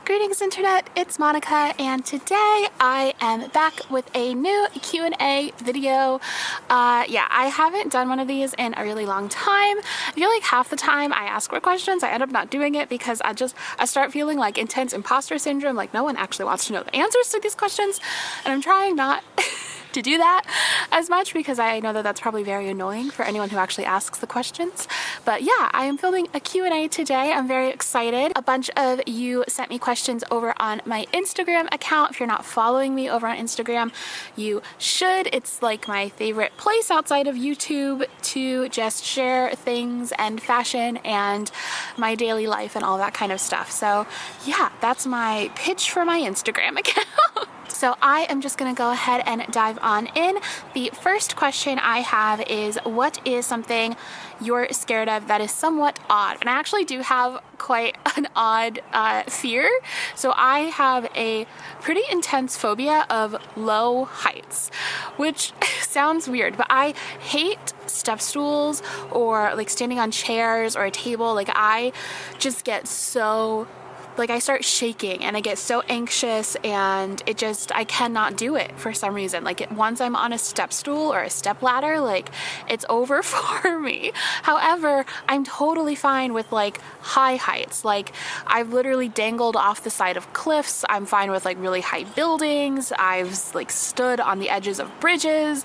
Greetings internet, it's Monica, and today I am back with a new Q&A video. Yeah, I haven't done one of these in a really long time. I feel like half the time I ask for questions, I end up not doing it because I start feeling like intense imposter syndrome, like no one actually wants to know the answers to these questions, and I'm trying not to do that as much because I know that that's probably very annoying for anyone who actually asks the questions. But yeah, I am filming a Q&A today. I'm very excited. A bunch of you sent me questions over on my Instagram account. If you're not following me over on Instagram, you should. It's like my favorite place outside of YouTube to just share things and fashion and my daily life and all that kind of stuff. So yeah, that's my pitch for my Instagram account. So I am just gonna go ahead and dive on in. The first question I have is, what is something you're scared of that is somewhat odd? And I actually do have quite an odd fear. So I have a pretty intense phobia of low heights, which sounds weird, but I hate step stools or like standing on chairs or a table. Like I just get so I start shaking and I get so anxious and I cannot do it for some reason. Once I'm on a step stool or a step ladder, it's over for me. However, I'm totally fine with high heights. I've literally dangled off the side of cliffs. I'm fine with really high buildings. I've stood on the edges of bridges,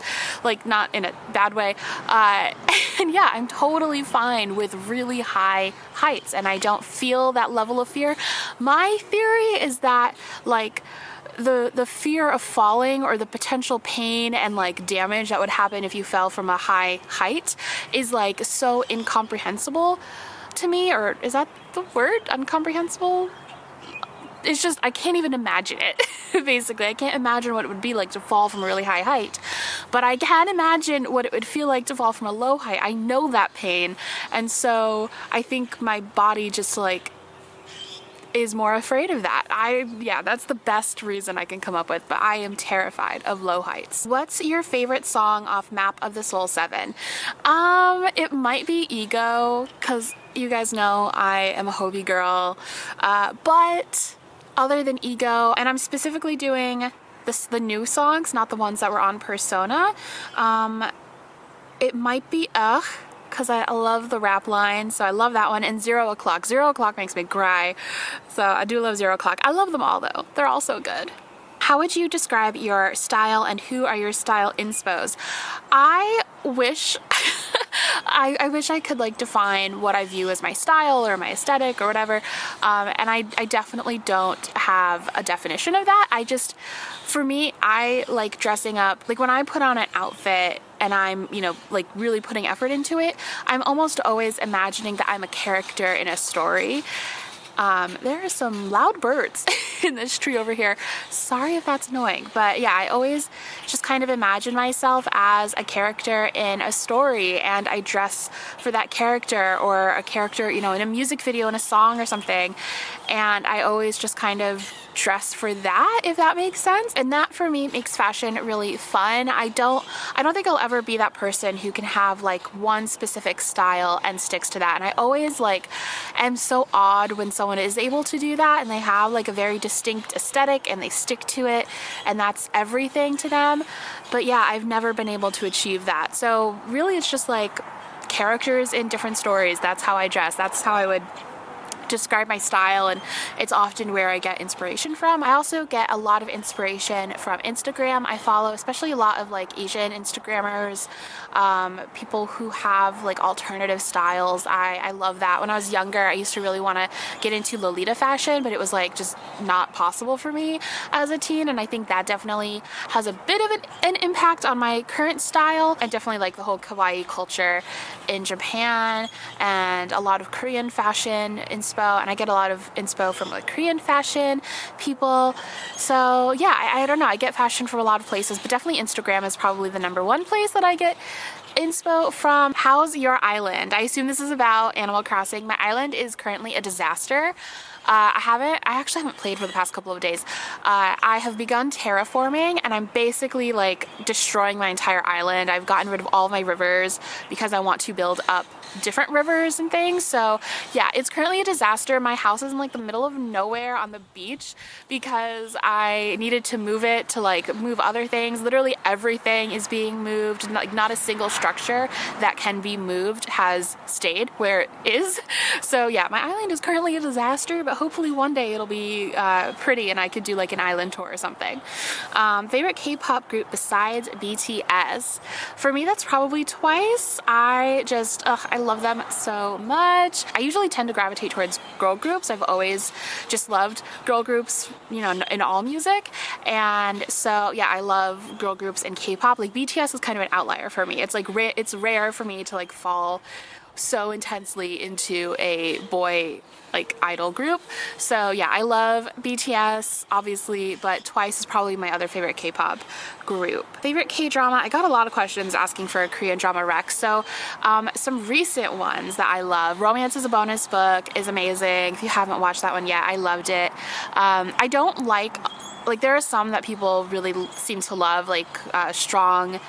not in a bad way. And yeah, I'm totally fine with really high heights and I don't feel that level of fear. My theory is that the fear of falling or the potential pain and damage that would happen if you fell from a high height is so incomprehensible to me. Or is that the word? Incomprehensible? It's just, I can't even imagine it. Basically, I can't imagine what it would be like to fall from a really high height, but I can imagine what it would feel like to fall from a low height. I know that pain, and so I think my body just is more afraid of that. Yeah, that's the best reason I can come up with, but I am terrified of low heights. What's your favorite song off Map of the Soul 7? It might be Ego, because you guys know I am a Hobie girl, but other than Ego, and I'm specifically doing the new songs, not the ones that were on Persona, it might be Ugh, because I love the rap line, so I love that one, and 0 O'Clock. 0 O'Clock makes me cry, so I do love 0 O'Clock. I love them all though, they're all so good. How would you describe your style and who are your style inspos? I wish I wish I could define what I view as my style or my aesthetic or whatever, and I definitely don't have a definition of that. For me, I like dressing up. When I put on an outfit and I'm, really putting effort into it, I'm almost always imagining that I'm a character in a story. There are some loud birds in this tree over here. Sorry if that's annoying, but yeah, I always just kind of imagine myself as a character in a story, and I dress for that character, or a character, in a music video, in a song or something, and I always just kind of dress for that, if that makes sense. And that for me makes fashion really fun. I don't think I'll ever be that person who can have one specific style and sticks to that. And I always am so awed when someone is able to do that and they have a very distinct aesthetic and they stick to it and that's everything to them. But yeah, I've never been able to achieve that. So really it's just characters in different stories. That's how I dress. That's how I would describe my style, and it's often where I get inspiration from. I also get a lot of inspiration from Instagram. I follow especially a lot of Asian Instagrammers, people who have alternative styles. I love that. When I was younger, I used to really want to get into Lolita fashion, but it was just not possible for me as a teen, and I think that definitely has a bit of an impact on my current style, and definitely the whole kawaii culture in Japan and a lot of Korean fashion inspo, and I get a lot of inspo from Korean fashion people. So yeah, I don't know, I get fashion from a lot of places, but definitely Instagram is probably the #1 place that I get inspo from. How's your island? I assume this is about Animal Crossing. My island is currently a disaster. I actually haven't played for the past couple of days. I have begun terraforming, and I'm basically like destroying my entire island. I've gotten rid of all of my rivers because I want to build up different rivers and things. So yeah, it's currently a disaster. My house is in like the middle of nowhere on the beach because I needed to move it to like move other things. Literally everything is being moved. Like not a single structure that can be moved has stayed where it is. So yeah, my island is currently a disaster, but hopefully one day it'll be pretty and I could do like an island tour or something. Favorite K-pop group besides BTS? For me, that's probably Twice. I love them so much. I usually tend to gravitate towards girl groups. I've always just loved girl groups, you know, in all music. And so yeah, I love girl groups in K-pop. Like BTS is kind of an outlier for me. It's like it's rare for me to like fall so intensely into a boy like idol group. So yeah, I love BTS obviously, but Twice is probably my other favorite K-pop group. Favorite K-drama? I got a lot of questions asking for a Korean drama rec. So some recent ones that I love. Romance is a Bonus Book is amazing. If you haven't watched that one yet, I loved it. I don't like there are some that people really seem to love, like Strong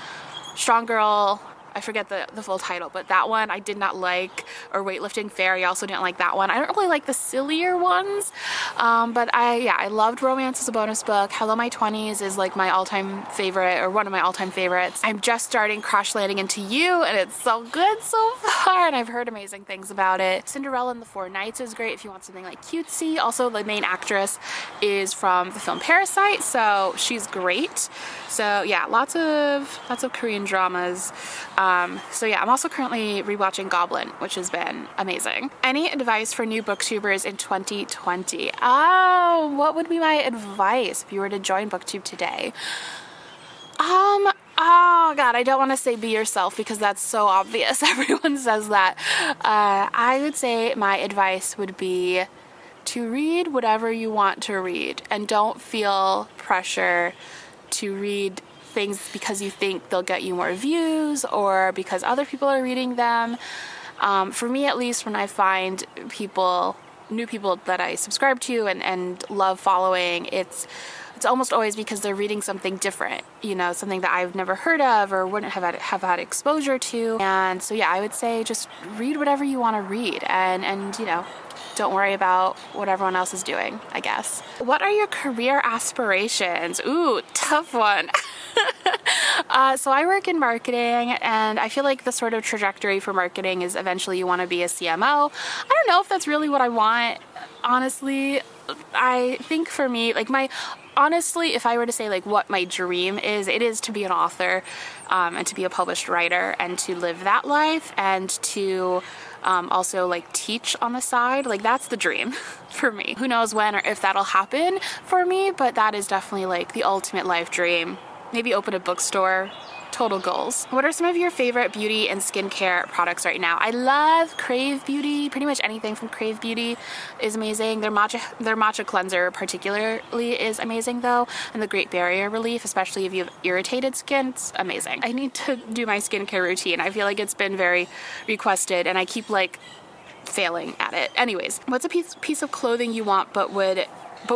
Girl. I forget the full title, but that one I did not like, or Weightlifting Fairy, I also didn't like that one. I don't really like the sillier ones, but I loved Romance is a Bonus Book. Hello My 20s is like my all-time favorite, or one of my all-time favorites. I'm just starting Crash Landing Into You, and it's so good so far, and I've heard amazing things about it. Cinderella and the Four Knights is great if you want something like cutesy. Also, the main actress is from the film Parasite, so she's great. So yeah, lots of Korean dramas. So yeah, I'm also currently rewatching Goblin, which has been amazing. Any advice for new booktubers in 2020? Oh, what would be my advice if you were to join Booktube today? Oh God, I don't want to say be yourself because that's so obvious. Everyone says that. I would say my advice would be to read whatever you want to read and don't feel pressure to read things because you think they'll get you more views or because other people are reading them. For me, at least, when I find new people that I subscribe to and love following, it's almost always because they're reading something different, you know, something that I've never heard of or wouldn't have had exposure to. And so yeah, I would say just read whatever you want to read and you know, don't worry about what everyone else is doing, I guess. What are your career aspirations? Ooh, tough one. So I work in marketing, and I feel like the sort of trajectory for marketing is eventually you want to be a CMO. I don't know if that's really what I want, honestly. I think for me, like honestly, if I were to say like what my dream is, it is to be an author and to be a published writer and to live that life and to also like teach on the side. Like that's the dream for me. Who knows when or if that'll happen for me, but that is definitely like the ultimate life dream. Maybe open a bookstore. Total goals. What are some of your favorite beauty and skincare products right now? I love Crave Beauty. Pretty much anything from Crave Beauty is amazing. Their matcha cleanser particularly is amazing though, and the Great Barrier Relief, especially if you have irritated skin, it's amazing. I need to do my skincare routine. I feel like it's been very requested and I keep like failing at it. Anyways, what's a piece of clothing you want but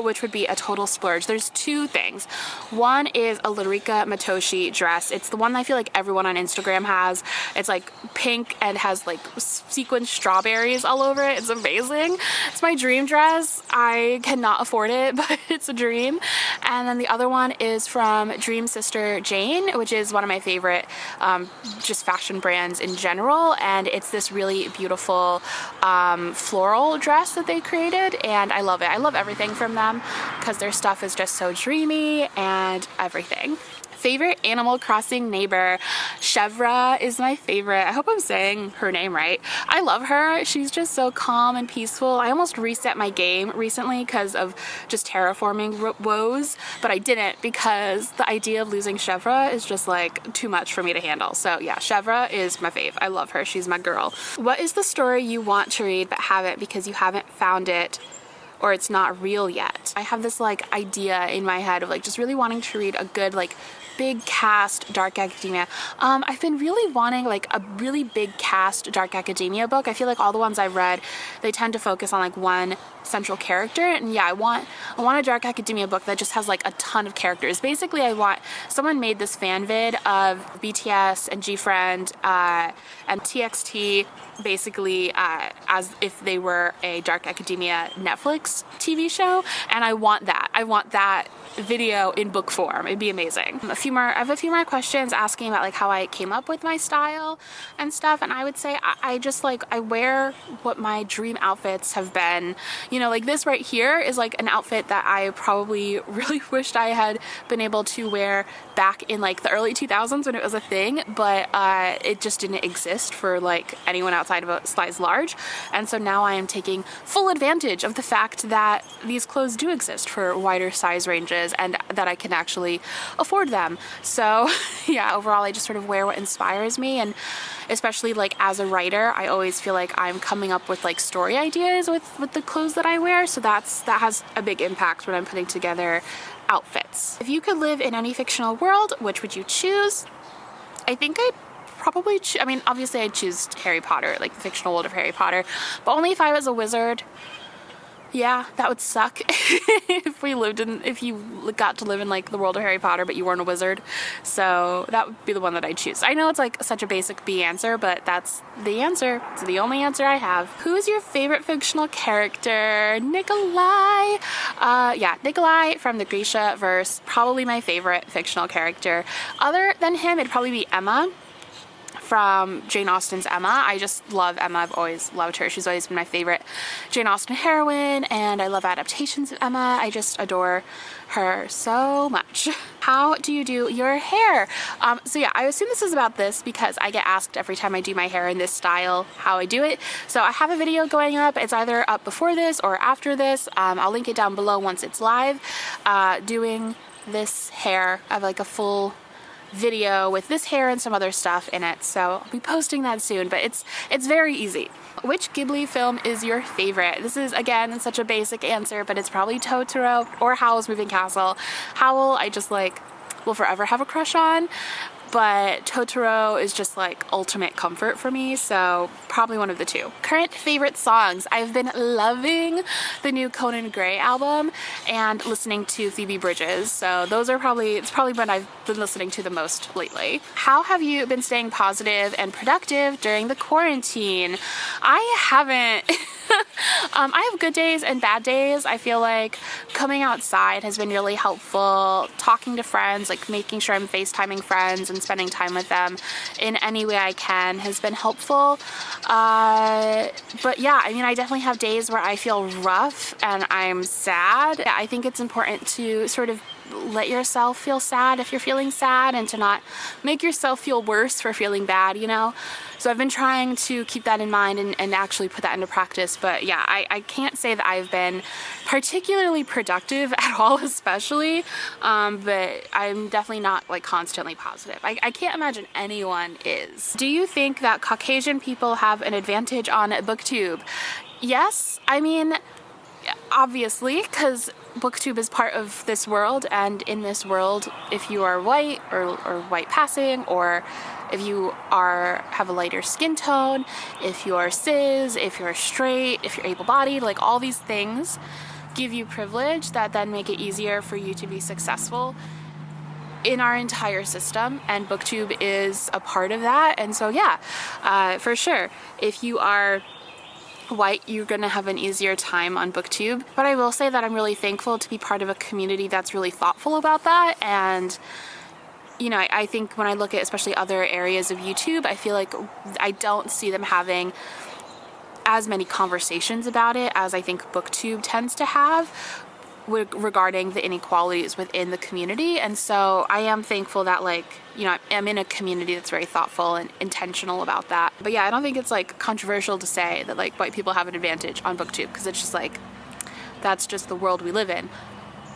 which would be a total splurge? There's two things. One is a Larika Matoshi dress. It's the one I feel like everyone on Instagram has. It's like pink and has like sequin strawberries all over it. It's amazing. It's my dream dress. I cannot afford it, but it's a dream. And then the other one is from Dream Sister Jane, which is one of my favorite just fashion brands in general. And it's this really beautiful floral dress that they created, and I love it. I love everything from them because their stuff is just so dreamy and everything. Favorite Animal Crossing neighbor? Chevra is my favorite. I hope I'm saying her name right. I love her. She's just so calm and peaceful. I almost reset my game recently because of just terraforming woes, but I didn't because the idea of losing Chevra is just like too much for me to handle. So yeah, Chevra is my fave. I love her. She's my girl. What is the story you want to read but haven't because you haven't found it or it's not real yet. I have this like idea in my head of like just really wanting to read a good like big cast dark academia. I've been really wanting like a really big cast dark academia book. I feel like all the ones I've read, they tend to focus on like one central character, and yeah, I want a dark academia book that just has like a ton of characters. Basically, I want, someone made this fan vid of BTS and GFriend and TXT basically as if they were a dark academia Netflix TV show, and I want that video in book form. It'd be amazing. I have a few more questions asking about like how I came up with my style and stuff, and I would say I just like, I wear what my dream outfits have been. You know, like this right here is like an outfit that I probably really wished I had been able to wear back in like the early 2000s when it was a thing, but it just didn't exist for like anyone outside of a size large. And so now I am taking full advantage of the fact that these clothes do exist for wider size ranges and that I can actually afford them. So yeah, overall I just sort of wear what inspires me, and especially like as a writer, I always feel like I'm coming up with like story ideas with the clothes that I wear, so that has a big impact when I'm putting together outfits. If you could live in any fictional world, which would you choose? I think I'd probably I mean, obviously I'd choose Harry Potter, like the fictional world of Harry Potter, but only if I was a wizard. Yeah, that would suck if you got to live in like the world of Harry Potter but you weren't a wizard. So that would be the one that I'd choose. I know it's like such a basic B answer, but that's the answer. It's the only answer I have. Who's your favorite fictional character? Nikolai. Yeah, Nikolai from the Grisha verse, probably my favorite fictional character. Other than him, it'd probably be Emma from Jane Austen's Emma. I just love Emma. I've always loved her. She's always been my favorite Jane Austen heroine, and I love adaptations of Emma. I just adore her so much. How do you do your hair? So yeah, I assume this is about this because I get asked every time I do my hair in this style how I do it. So I have a video going up. It's either up before this or after this. I'll link it down below once it's live. Doing this hair. I have like a full video with this hair and some other stuff in it, so I'll be posting that soon, but it's very easy. Which Ghibli film is your favorite? This is, again, such a basic answer, but it's probably Totoro or Howl's Moving Castle. Howl, I just like will forever have a crush on, but Totoro is just like ultimate comfort for me, so probably one of the two. Current favorite songs. I've been loving the new Conan Gray album and listening to Phoebe Bridges, so those are it's probably what I've been listening to the most lately. How have you been staying positive and productive during the quarantine? I haven't. I have good days and bad days. I feel like coming outside has been really helpful. Talking to friends, like making sure I'm FaceTiming friends and spending time with them in any way I can has been helpful. But yeah, I mean, I definitely have days where I feel rough and I'm sad. I think it's important to sort of let yourself feel sad if you're feeling sad and to not make yourself feel worse for feeling bad, you know? So I've been trying to keep that in mind and actually put that into practice. But yeah, I can't say that I've been particularly productive at all, especially, but I'm definitely not like constantly positive. I can't imagine anyone is. Do you think that Caucasian people have an advantage on Booktube? Yes, I mean, obviously, because Booktube is part of this world, and in this world, if you are white or white passing, or if you have a lighter skin tone, if you're cis, if you're straight, if you're able-bodied, like all these things give you privilege that then make it easier for you to be successful in our entire system, and Booktube is a part of that. And so yeah, for sure, if you are white, you're gonna have an easier time on Booktube. But I will say that I'm really thankful to be part of a community that's really thoughtful about that. And you know, I think when I look at especially other areas of YouTube, I feel like I don't see them having as many conversations about it as I think Booktube tends to have regarding the inequalities within the community. And so I am thankful that, like, you know, I'm in a community that's very thoughtful and intentional about that. But yeah, I don't think it's like controversial to say that like white people have an advantage on Booktube, because it's just like, that's just the world we live in,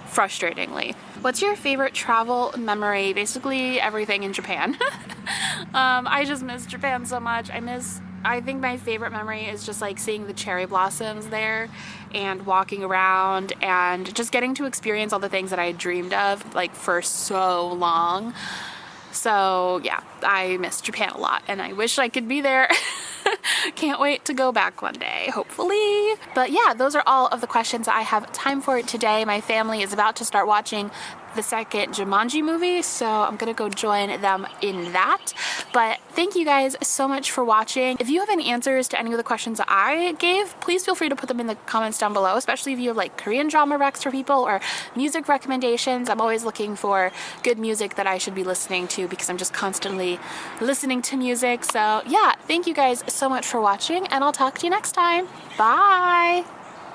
frustratingly. What's your favorite travel memory? Basically everything in Japan. I just miss Japan so much. I I think my favorite memory is just like seeing the cherry blossoms there and walking around and just getting to experience all the things that I had dreamed of like for so long. So yeah, I miss Japan a lot and I wish I could be there. Can't wait to go back one day, hopefully. But yeah, those are all of the questions I have time for today. My family is about to start watching the second Jumanji movie, so I'm gonna go join them in that. But thank you guys so much for watching. If you have any answers to any of the questions that I gave, please feel free to put them in the comments down below, especially if you have like Korean drama recs for people or music recommendations. I'm always looking for good music that I should be listening to because I'm just constantly listening to music. So yeah, thank you guys so much for watching and I'll talk to you next time. Bye!